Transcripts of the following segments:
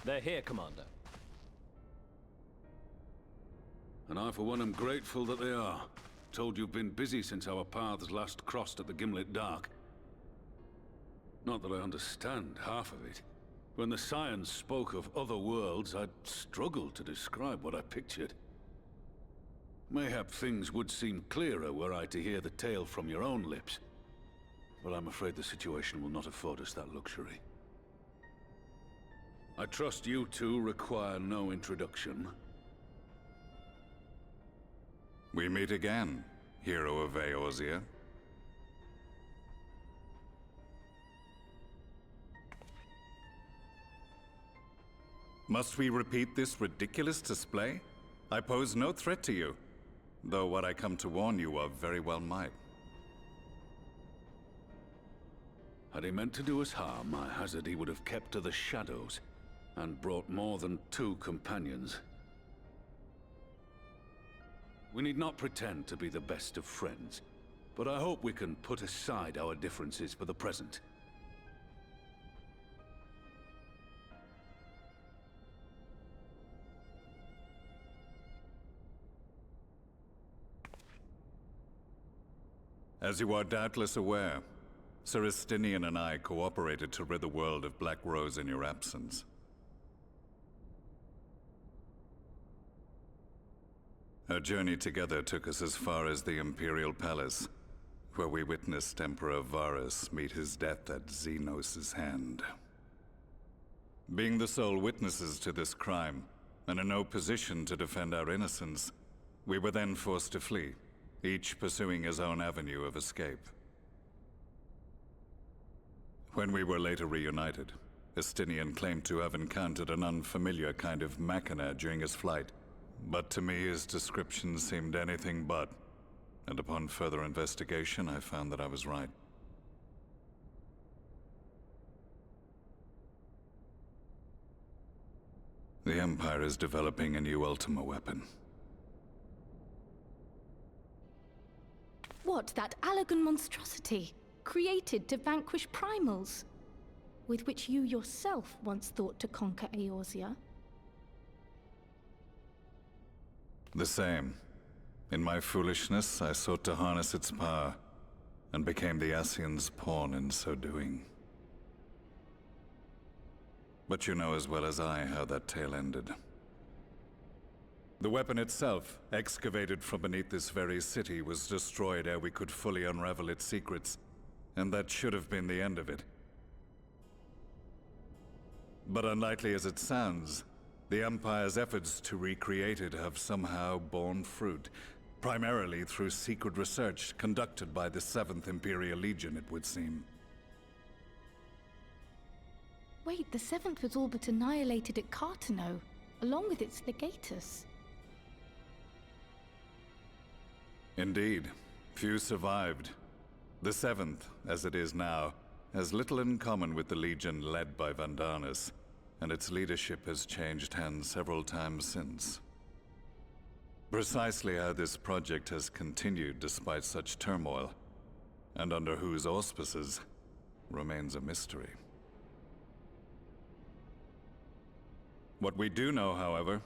They're here, Commander. And I, for one, am grateful that they are. Told you've been busy since our paths last crossed at the Gimlet Dark. Not that I understand half of it. When the Scions spoke of other worlds, I'd struggled to describe what I pictured. Mayhap things would seem clearer were I to hear the tale from your own lips. But I'm afraid the situation will not afford us that luxury. I trust you two require no introduction. We meet again, hero of Eorzea. Must we repeat this ridiculous display? I pose no threat to you, though what I come to warn you of very well might. Had he meant to do us harm, I hazard he would have kept to the shadows, and brought more than 2 companions. We need not pretend to be the best of friends, but I hope we can put aside our differences for the present. As you are doubtless aware, Sir Estinian and I cooperated to rid the world of Black Rose in your absence. Our journey together took us as far as the Imperial Palace, where we witnessed Emperor Varus meet his death at Xenos' hand. Being the sole witnesses to this crime, and in no position to defend our innocence, we were then forced to flee, each pursuing his own avenue of escape. When we were later reunited, Estinian claimed to have encountered an unfamiliar kind of machina during his flight, but to me his description seemed anything but, and upon further investigation I found that I was right. The Empire is developing a new Ultima weapon. What, that Allagan monstrosity, created to vanquish primals, with which you yourself once thought to conquer Eorzea? The same. In my foolishness, I sought to harness its power, and became the Ascian's pawn in so doing. But you know as well as I how that tale ended. The weapon itself, excavated from beneath this very city, was destroyed ere we could fully unravel its secrets, and that should have been the end of it. But unlikely as it sounds, the Empire's efforts to recreate it have somehow borne fruit, primarily through secret research conducted by the 7th Imperial Legion, it would seem. Wait, the 7th was all but annihilated at Cartano, along with its legatus. Indeed, few survived. The 7th, as it is now, has little in common with the Legion led by Vandanis, and its leadership has changed hands several times since. Precisely how this project has continued despite such turmoil, and under whose auspices, remains a mystery. What we do know, however,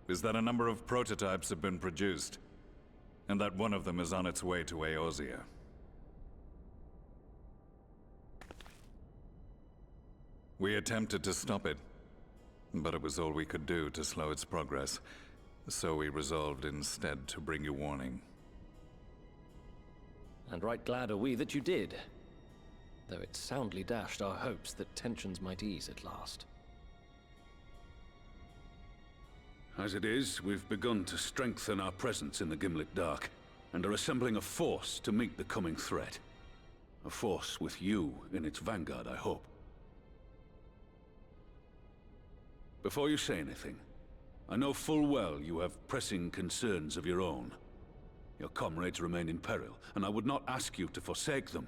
is that a number of prototypes have been produced, and that one of them is on its way to Eorzea. We attempted to stop it, but it was all we could do to slow its progress, so we resolved instead to bring you warning. And right glad are we that you did, though it soundly dashed our hopes that tensions might ease at last. As it is, we've begun to strengthen our presence in the Gimlet Dark, and are assembling a force to meet the coming threat. A force with you in its vanguard, I hope. Before you say anything, I know full well you have pressing concerns of your own. Your comrades remain in peril, and I would not ask you to forsake them.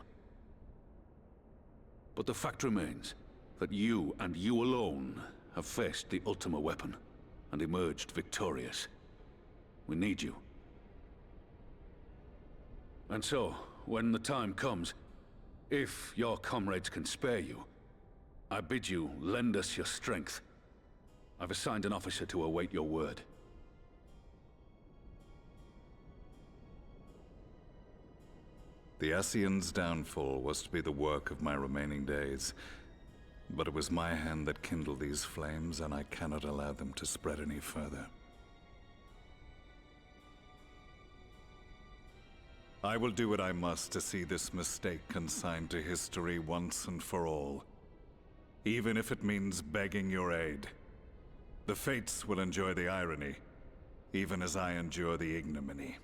But the fact remains that you, and you alone, have faced the Ultima weapon, and emerged victorious. We need you. And so, when the time comes, if your comrades can spare you, I bid you lend us your strength, I've assigned an officer to await your word. The Ascian's downfall was to be the work of my remaining days. But it was my hand that kindled these flames, and I cannot allow them to spread any further. I will do what I must to see this mistake consigned to history once and for all. Even if it means begging your aid. The Fates will enjoy the irony, even as I endure the ignominy.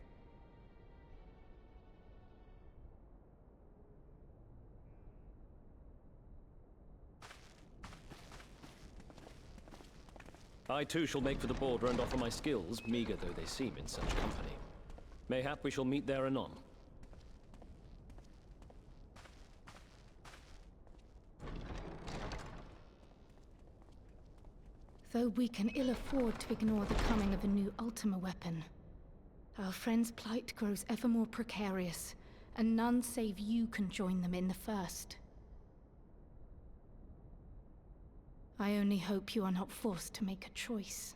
I too shall make for the border and offer my skills, meager though they seem in such company. Mayhap we shall meet there anon. Though we can ill afford to ignore the coming of a new Ultima weapon, our friend's plight grows ever more precarious, and none save you can join them in the first. I only hope you are not forced to make a choice.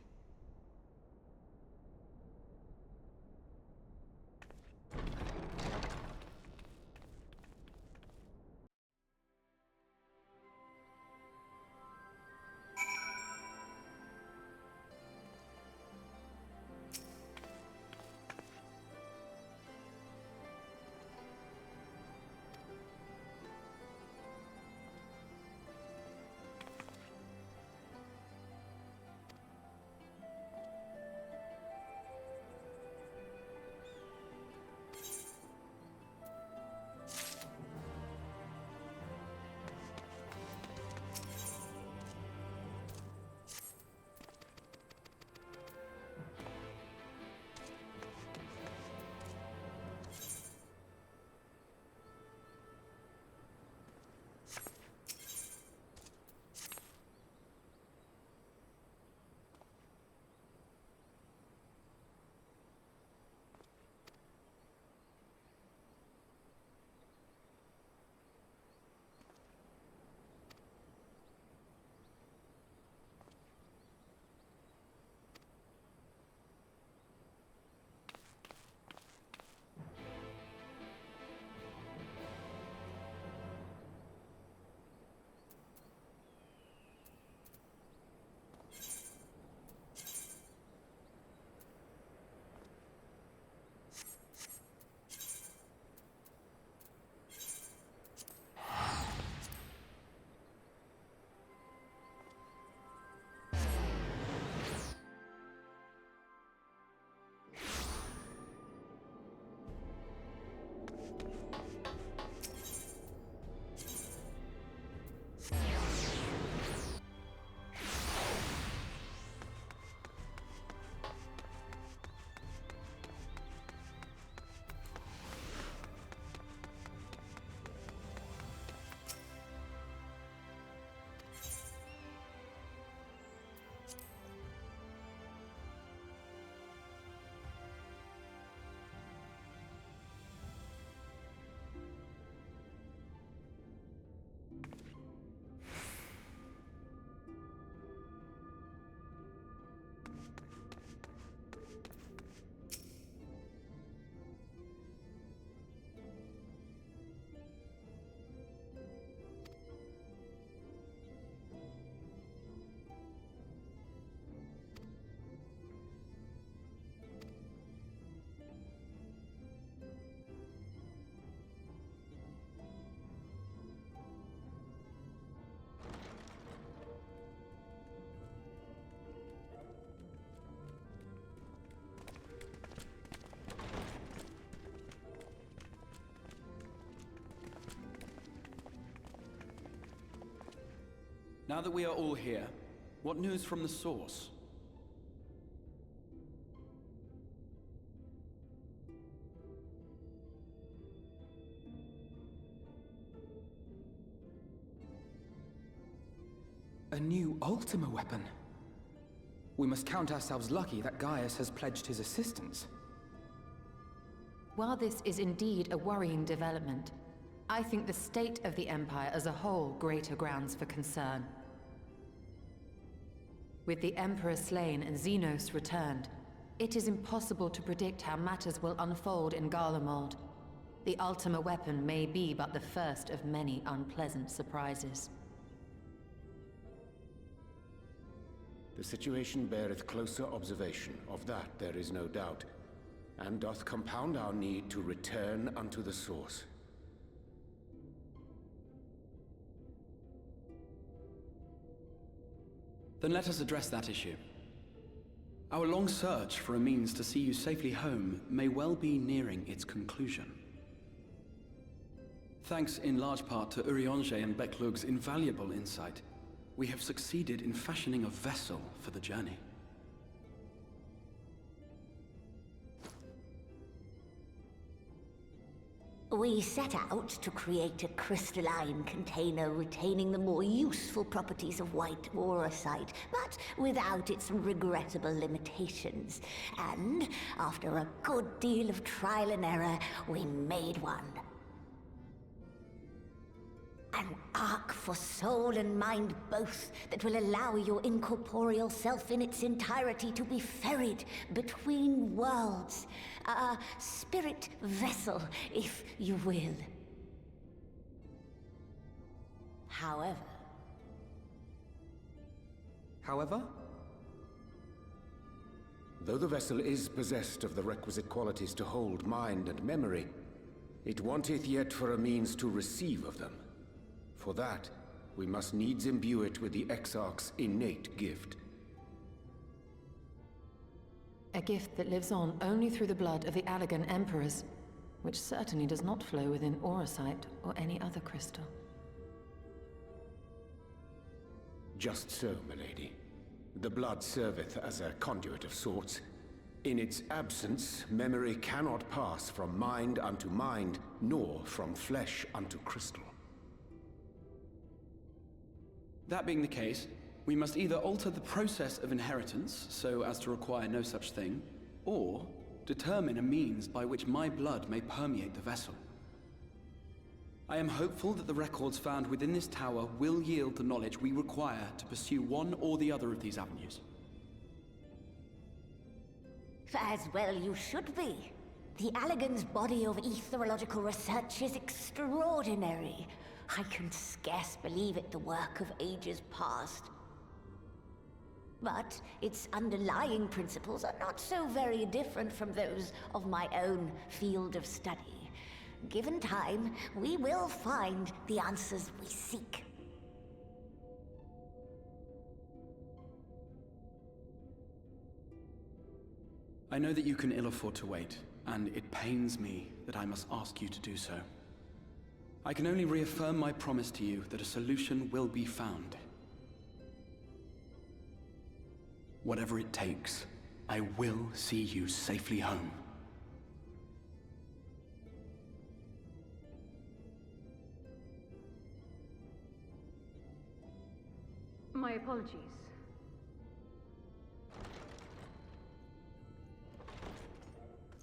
Now that we are all here, what news from the source? A new Ultima weapon. We must count ourselves lucky that Gaius has pledged his assistance. While this is indeed a worrying development, I think the state of the Empire as a whole greater grounds for concern. With the Emperor slain and Xenos returned, it is impossible to predict how matters will unfold in Garlemald. The Ultima weapon may be but the first of many unpleasant surprises. The situation beareth closer observation, of that there is no doubt, and doth compound our need to return unto the source. Then let us address that issue. Our long search for a means to see you safely home may well be nearing its conclusion. Thanks in large part to Urianger and Beklug's invaluable insight, we have succeeded in fashioning a vessel for the journey. We set out to create a crystalline container retaining the more useful properties of white aurosite, but without its regrettable limitations. And after a good deal of trial and error, we made one. An ark for soul and mind both, that will allow your incorporeal self in its entirety to be ferried between worlds. A spirit vessel, if you will. However... Though the vessel is possessed of the requisite qualities to hold mind and memory, it wanteth yet for a means to receive of them. For that, we must needs imbue it with the Exarch's innate gift. A gift that lives on only through the blood of the Allagan Emperors, which certainly does not flow within aurosite or any other crystal. Just so, milady. The blood serveth as a conduit of sorts. In its absence, memory cannot pass from mind unto mind, nor from flesh unto crystal. That being the case, we must either alter the process of inheritance so as to require no such thing, or determine a means by which my blood may permeate the vessel. I am hopeful that the records found within this tower will yield the knowledge we require to pursue one or the other of these avenues. As well you should be. The Allagan's body of etherological research is extraordinary. I can scarce believe it the work of ages past. But its underlying principles are not so very different from those of my own field of study. Given time, we will find the answers we seek. I know that you can ill afford to wait, and it pains me that I must ask you to do so. I can only reaffirm my promise to you that a solution will be found. Whatever it takes, I will see you safely home. My apologies.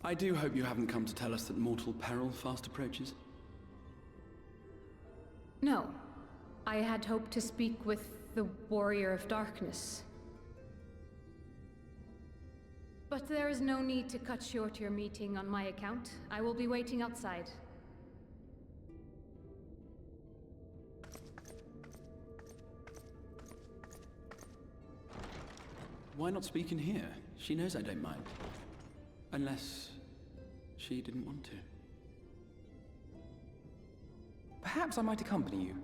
I do hope you haven't come to tell us that mortal peril fast approaches. No. I had hoped to speak with the Warrior of Darkness. But there is no need to cut short your meeting on my account. I will be waiting outside. Why not speak in here? She knows I don't mind. Unless she didn't want to. Perhaps I might accompany you.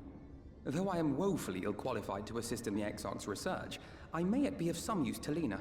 Though I am woefully ill-qualified to assist in the Exarch's research, I may yet be of some use to Lena.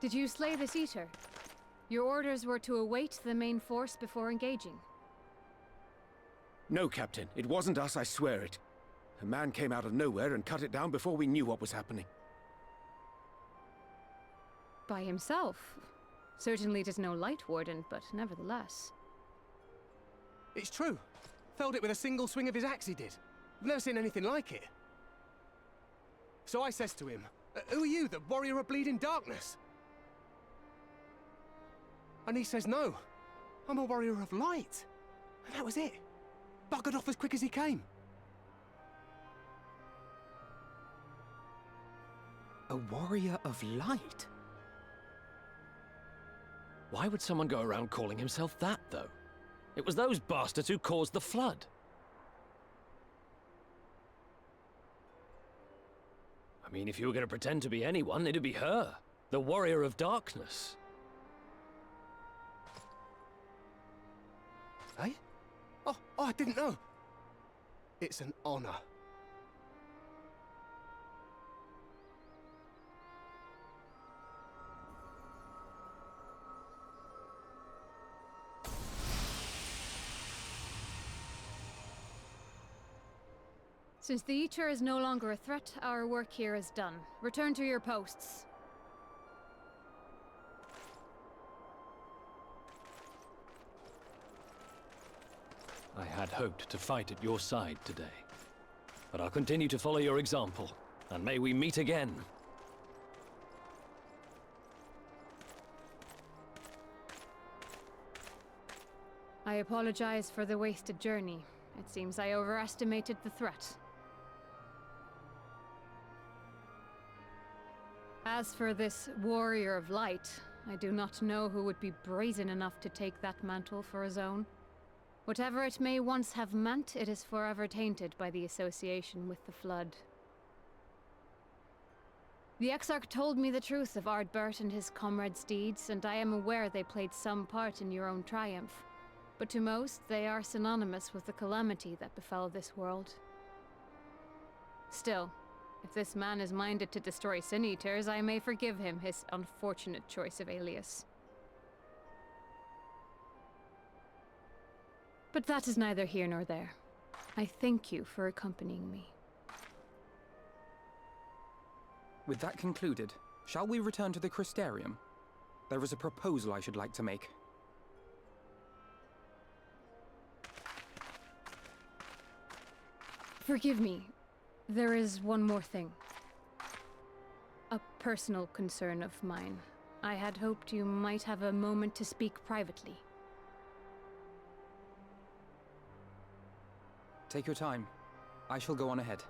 Did you slay this eater? Your orders were to await the main force before engaging. No, Captain. It wasn't us, I swear it. A man came out of nowhere and cut it down before we knew what was happening. By himself? Certainly it is no light warden, but nevertheless. It's true. Felled it with a single swing of his axe, he did. I've never seen anything like it. So I says to him, who are you, the warrior of bleeding darkness? And he says, no, I'm a warrior of light. And that was it. Buggered off as quick as he came. A warrior of light? Why would someone go around calling himself that, though? It was those bastards who caused the flood. I mean, if you were going to pretend to be anyone, it'd be her. The warrior of darkness. Eh? Oh, I didn't know. It's an honor. Since the Eater is no longer a threat, our work here is done. Return to your posts. I had hoped to fight at your side today. But I'll continue to follow your example, and may we meet again. I apologize for the wasted journey. It seems I overestimated the threat. As for this warrior of light, I do not know who would be brazen enough to take that mantle for his own. Whatever it may once have meant, it is forever tainted by the association with the Flood. The Exarch told me the truth of Ardbert and his comrades' deeds, and I am aware they played some part in your own triumph. But to most, they are synonymous with the calamity that befell this world. Still, if this man is minded to destroy Sin Eaters, I may forgive him his unfortunate choice of alias. But that is neither here nor there. I thank you for accompanying me. With that concluded, shall we return to the Crystarium? There is a proposal I should like to make. Forgive me. There is one more thing. A personal concern of mine. I had hoped you might have a moment to speak privately. Take your time. I shall go on ahead.